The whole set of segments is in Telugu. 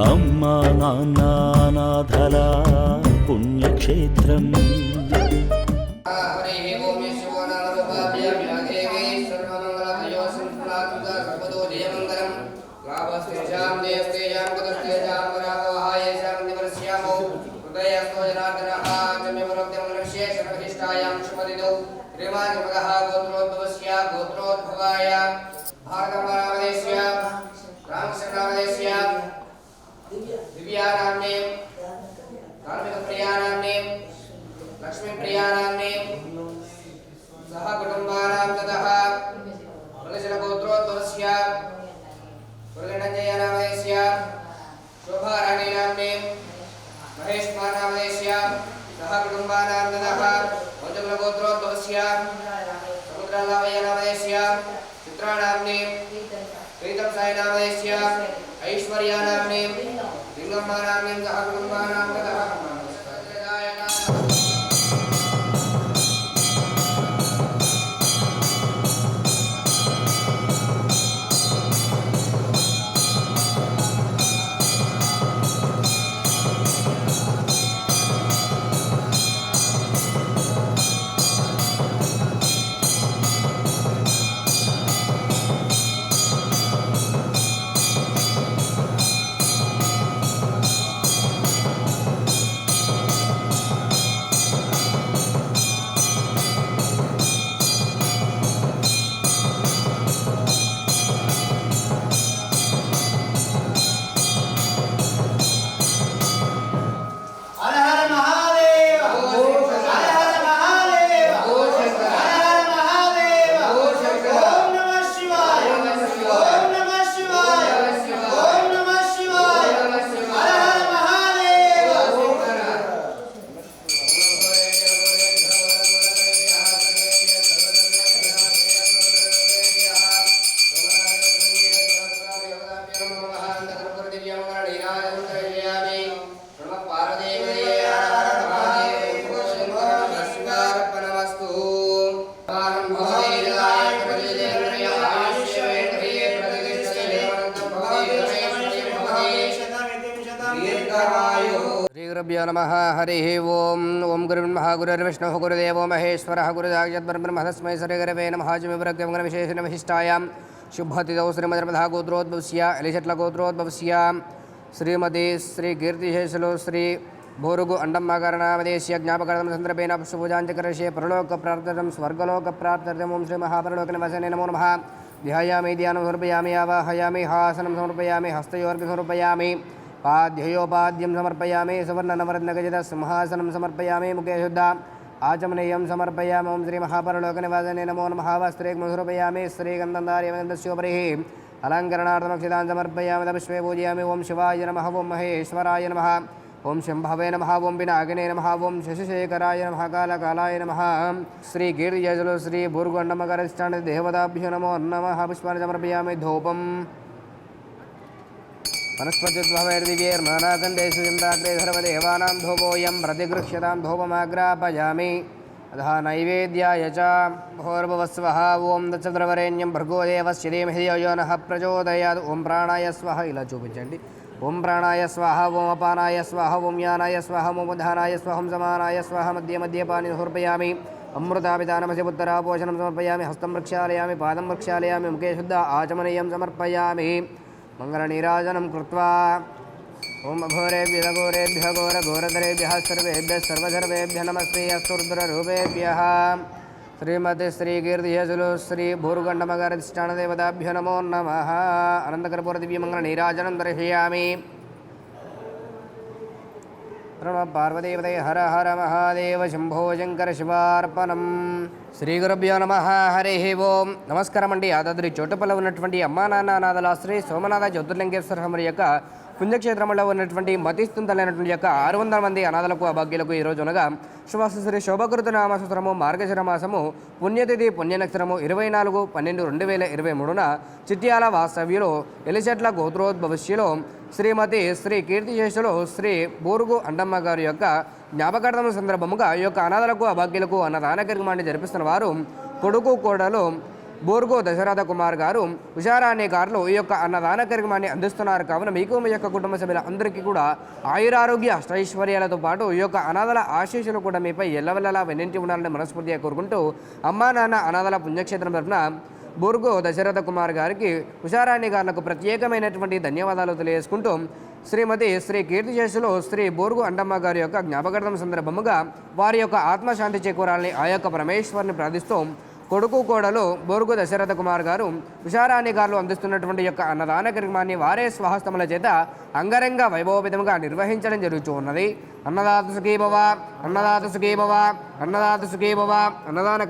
అమ్మా నాన్న నాథల పుణ్యక్షేత్రం. दिव्यानाम्ने धार्मिक प्रियानाम्ने लक्ष्मी प्रियानाम्ने सह कुटुंबानां ततः वलजन गोत्रोद्भवस्य वरदनजयनामस्य शोभाराणी नाम्ने महेश नामस्य सह कुटुंबानां ततः वलजन गोत्रोद्भवस्य समुद्रलावयनामस्य चित्रानाम्ने प्रीतम साई नामस्य ऐश्वर्या नाम्ने लिंगम्मा नाम्ने सह कुटुंबानां ततः श्रीगुरुभ्यो नमः। हरिः ओम्। ओं गुरुर्ब्रह्मा गुरुर्विष्णुः गुरुदेवो महेश्वरः गुरुसाक्षात्परब्रह्म तस्मै श्रीगुरवे नमः। विशेषणविशिष्टायां शुभतिथौ श्रीमद्नर्मदा गोत्रोद्भवस्य एलिशट्ल गोत्रोद्भवस्य श्रीमती श्री कीर्तिशेषलो श्री भोरुगु अंडम्माकरणामदेश्य ज्ञापकार्थं संदर्भेन पुष्पपूजाञ्चकर्ष्ये परलोकप्राप्त्यर्थं स्वर्गलोकप्राप्त्यर्थं ओं श्रीमहापरलोकनिवासिने नमो नमः। ध्यायामि ध्यानं समर्पयामि आवाहयामि हासनं समर्पयामि हस्तयोर्घ्यं समर्पयामि पाद्ययोपाद्यं समर्पयामि सुवर्णनवरत्नखचित सिंहासनं समर्पयामि मुखे शुद्ध आचमनीयं समर्पयामि ओं श्रीमहापरलोकनिवासिने नमो नमः। वस्त्रेग्ं समर्पयामि श्रीगन्धन्धार्यमन्दस्योपरिः अलङ्करणार्थमक्षितान् समर्पयामि तपुष्पे पूजयामि। ओं शिवाय नमः। ओं महेश्वराय नमः। ओं शंभवे नमः। ओं पिनाकिने नमः। ओं शशिशेखराय नमः। कालकालाय नमः। श्री कीर्तिजलो श्री भूर्गुण्डमकरधिष्ठान देवताभ्यो नमो नमः। पुष्पाणि समर्पयामि। धूपम् वनस्पतिर्दिव्यैर्नानागन्धेषु चन्द्राग्रे सर्वदेवानां धूपोऽयं प्रतिगृह्यतां धूपमाग्रापयामि। अतः नैवेद्याय च भोर्भुवस्वः। ओं दक्षत्रवरेण्यं भर्गो देवस्य धीमहि यो नः प्रचोदयात्। ओं प्राणाय स्वाहा ఇలా చూపించండి। ओं प्राणाय स्वाहा। ओं अपानाय स्वाहा। ओं यानाय स्वाहा। ओं उद्धानाय स्वाहा। ओं समानाय स्वाहा। मध्ये मध्ये पानि समर्पयामि। अमृतापितानमस्य पुत्रपोषणं समर्पयामि। हस्तं प्रक्षालयामि। पादं प्रक्षालयामि। मुखे शुद्ध आचमनीयं समर्पयामि। मंगलनीराजनं कृत्वा ओं अघोरेभ्यः घोरेभ्यः घोरघोरधरेभ्यः सर्वेभ्यः सर्वसर्वेभ्यः नमस्ते अस्तुर्द्ररूपेभ्यः। श्रीमती श्री कीर्तिशेषलो श्री भूर्गुण्डमकरधिष्ठानदेवताभ्यो नमो नमः। अनन्तकर्पूरदिव्यमङ्गलनीराजनं दर्शयामि। पार्वतीपते हर हर महादेव शंभो शंकर शिवार्पणम। శ్రీ గురుభ్యో నమః. హరిః ఓం. నమస్కారం అండి. యాదాద్రి చోటుపల్ల ఉన్నటువంటి అమ్మా నాన్న అనాథల శ్రీ సోమనాథ జ్యోతిర్లింగేశ్వర స్వామి యొక్క పుణ్యక్షేత్రంలో ఉన్నటువంటి మతిస్థుంతలైనటువంటి యొక్క 600 మంది అనాథలకు అభాగ్యులకు ఈరోజు అనగా శ్రీ శోభకృత నామసూత్రము మార్గశిర మాసము పుణ్యతిథి పుణ్యనక్షత్రము 24/12/2023న చిట్యాల వాస్తవ్యులు ఎలిచెట్ల గోత్రోద్భవస్యలో శ్రీమతి శ్రీ కీర్తిశేషులు శ్రీ బూరుగు అండమ్మ గారి యొక్క జ్ఞాపకార్థం సందర్భముగా ఈ యొక్క అనాథలకు అభాగ్యులకు అన్నదాన కార్యక్రమాన్ని జరిపిస్తున్న వారు కొడుకు కోడలు బోర్గో దశరథ కుమార్ గారు ఉషారాణి గారులో ఈ యొక్క అన్నదాన కార్యక్రమాన్ని అందిస్తున్నారు. కావున మీకు మీ యొక్క కుటుంబ సభ్యుల అందరికీ కూడా ఆయురారోగ్య అష్టైశ్వర్యాలతో పాటు ఈ యొక్క అనాథల ఆశీస్సులు కూడా మీపై ఎల్లవెల్లలా వెన్నింటి ఉండాలని మనస్ఫూర్తిగా కోరుకుంటూ అమ్మా నాన్న అనాథల పుణ్యక్షేత్రం తరఫున బోర్గో దశరథ కుమార్ గారికి ఉషారాణి గారులకు ప్రత్యేకమైనటువంటి ధన్యవాదాలు తెలియజేసుకుంటూ శ్రీమతి శ్రీ కీర్తిశేషులు శ్రీ బోర్గు అండమ్మ గారి యొక్క జ్ఞాపకార్థం సందర్భముగా వారి యొక్క ఆత్మశాంతి చేకూరాలని ఆ యొక్క పరమేశ్వరుని ప్రార్థిస్తూ కొడుకు కోడలు బోర్గు దశరథ కుమార్ గారు ఉషారాణి గారు అందిస్తున్నటువంటి యొక్క అన్నదాన కార్యక్రమాన్ని వారే స్వహస్తముల చేత అంగరంగ వైభవోపేతంగా నిర్వహించడం జరుగుతూ ఉన్నది. అన్నదాత సుఖీభవ, అన్నదాత సుఖీభవ, అన్నదాత సుఖీభవ. అన్నదాన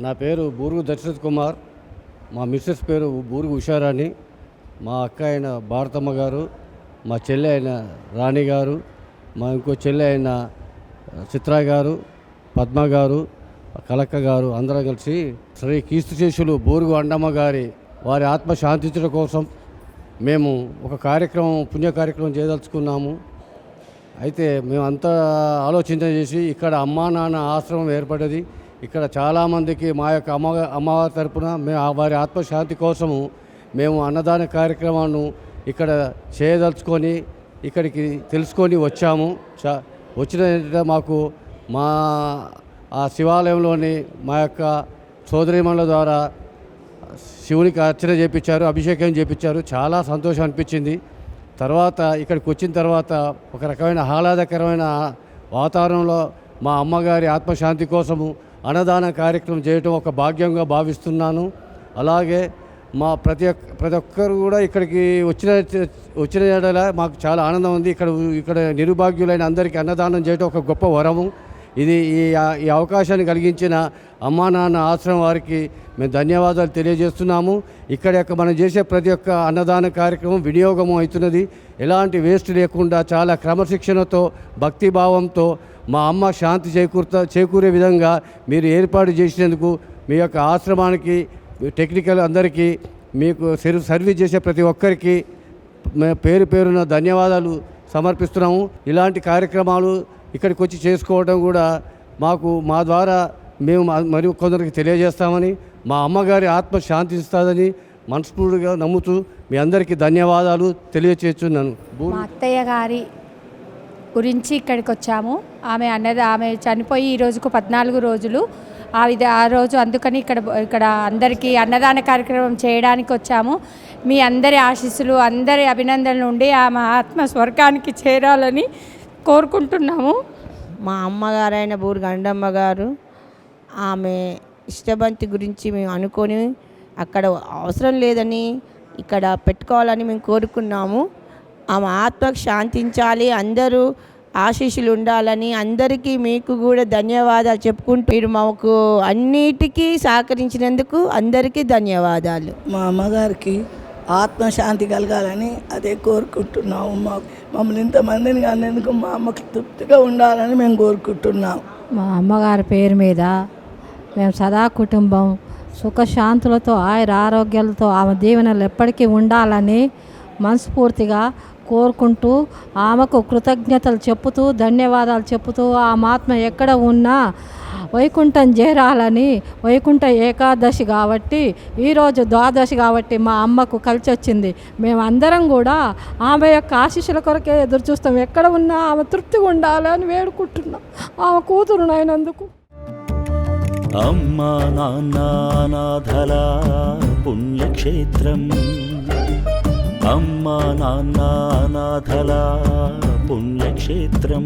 నా పేరు బూరుగు దశరథ్ కుమార్, మా మిస్సెస్ పేరు బూరుగు ఉషారాణి, మా అక్క అయిన భారతమ్మ గారు, మా చెల్లె అయిన రాణి గారు, మా ఇంకో చెల్లె అయిన చిత్ర గారు, పద్మ గారు, కలక్క గారు అందరం కలిసి శ్రీ కీర్తిశేషులు బూరుగు అండమ్మ గారి వారి ఆత్మ శాంతించడం కోసం మేము ఒక కార్యక్రమం పుణ్య కార్యక్రమం చేయదలుచుకున్నాము. అయితే మేము అంతా ఆలోచన చేసి ఇక్కడ అమ్మా నాన్న ఆశ్రమం ఏర్పడ్డది. ఇక్కడ చాలామందికి మా యొక్క అమ్మవారి తరపున మేము వారి ఆత్మశాంతి కోసము మేము అన్నదాన కార్యక్రమాన్ని ఇక్కడ చేయదలుచుకొని ఇక్కడికి తెలుసుకొని వచ్చాము. వచ్చిన మాకు మా ఆ శివాలయంలోని మా యొక్క సోదరీమణుల ద్వారా శివునికి అర్చన చేయించారు, అభిషేకం చేయించారు. చాలా సంతోషం అనిపించింది. తర్వాత ఇక్కడికి వచ్చిన తర్వాత ఒక రకమైన ఆహ్లాదకరమైన వాతావరణంలో మా అమ్మగారి ఆత్మశాంతి కోసము అన్నదాన కార్యక్రమం చేయటం ఒక భాగ్యంగా భావిస్తున్నాను. అలాగే మా ప్రతి ఒక్కరు కూడా ఇక్కడికి వచ్చిన ఏడల మాకు చాలా ఆనందం ఉంది. ఇక్కడ నిరుభాగ్యులైన అందరికీ అన్నదానం చేయటం ఒక గొప్ప వరము. ఇది ఈ అవకాశాన్ని కలిగించిన అమ్మా నాన్న ఆశ్రమం వారికి మేము ధన్యవాదాలు తెలియజేస్తున్నాము. ఇక్కడ మనం చేసే ప్రతి ఒక్క అన్నదాన కార్యక్రమం వినియోగం అవుతున్నది. ఎలాంటి వేస్ట్ లేకుండా చాలా క్రమశిక్షణతో భక్తిభావంతో మా అమ్మ శాంతి చేకూరే విధంగా మీరు ఏర్పాటు చేసినందుకు మీ యొక్క ఆశ్రమానికి టెక్నికల్ అందరికీ మీకు సర్వీస్ చేసే ప్రతి ఒక్కరికి పేరు పేరున ధన్యవాదాలు సమర్పిస్తున్నాము. ఇలాంటి కార్యక్రమాలు ఇక్కడికి వచ్చి చేసుకోవడం కూడా మా ద్వారా మేము మరి కొందరికి తెలియజేస్తామని, మా అమ్మగారి ఆత్మ శాంతిస్తుందని మనస్ఫూర్తిగా నమ్ముతూ మీ అందరికీ ధన్యవాదాలు తెలియచేస్తున్నాను. మా అత్తయ్య గారి గురించి ఇక్కడికి వచ్చాము. ఆమె చనిపోయి ఈ రోజుకు 14 రోజులు. ఆ రోజు అందుకని ఇక్కడ అందరికీ అన్నదాన కార్యక్రమం చేయడానికి వచ్చాము. మీ అందరి ఆశీస్సులు, అందరి అభినందనలు ఉండి ఆమె ఆత్మ స్వర్గానికి చేరాలని కోరుకుంటున్నాము. మా అమ్మగారైన బూరు గండమ్మ గారు ఆమె ఇష్టబంతి గురించి మేము అనుకొని అక్కడ అవసరం లేదని ఇక్కడ పెట్టుకోవాలని మేము కోరుకున్నాము. ఆమె ఆత్మకు శాంతించాలి, అందరూ ఆశీస్సులు ఉండాలని అందరికీ మీకు కూడా ధన్యవాదాలు చెప్పుకుంటూ మీరు మాకు అన్నిటికీ సహకరించినందుకు అందరికీ ధన్యవాదాలు. మా అమ్మగారికి ఆత్మశాంతి కలగాలని అదే కోరుకుంటున్నాము. మమ్మల్ని ఇంతమందిని అనేందుకు మా అమ్మకి తృప్తిగా ఉండాలని మేము కోరుకుంటున్నాం. మా అమ్మగారి పేరు మీద మేము సదా కుటుంబం సుఖశాంతులతో ఆయుర ఆరోగ్యాలతో ఆమె దీవెనలు ఎప్పటికీ ఉండాలని మనస్ఫూర్తిగా కోరుకుంటూ ఆమెకు కృతజ్ఞతలు చెప్పుతూ ధన్యవాదాలు చెప్పుతూ ఆ ఆత్మ ఎక్కడ ఉన్నా వైకుంఠం చేరాలని, వైకుంఠ ఏకాదశి కాబట్టి ఈరోజు ద్వాదశి కాబట్టి మా అమ్మకు కలిసి వచ్చింది. మేమందరం కూడా ఆమె యొక్క ఆశీస్సుల కొరకే ఎదురు చూస్తాం. ఎక్కడ ఉన్నా ఆమె తృప్తిగా ఉండాలని వేడుకుంటున్నాం ఆమె కూతురునైనందుకు. అమ్మా నాన్న అనాథల పుణ్యక్షేత్రం, అమ్మా నాన్న అనాథల పుణ్యక్షేత్రం.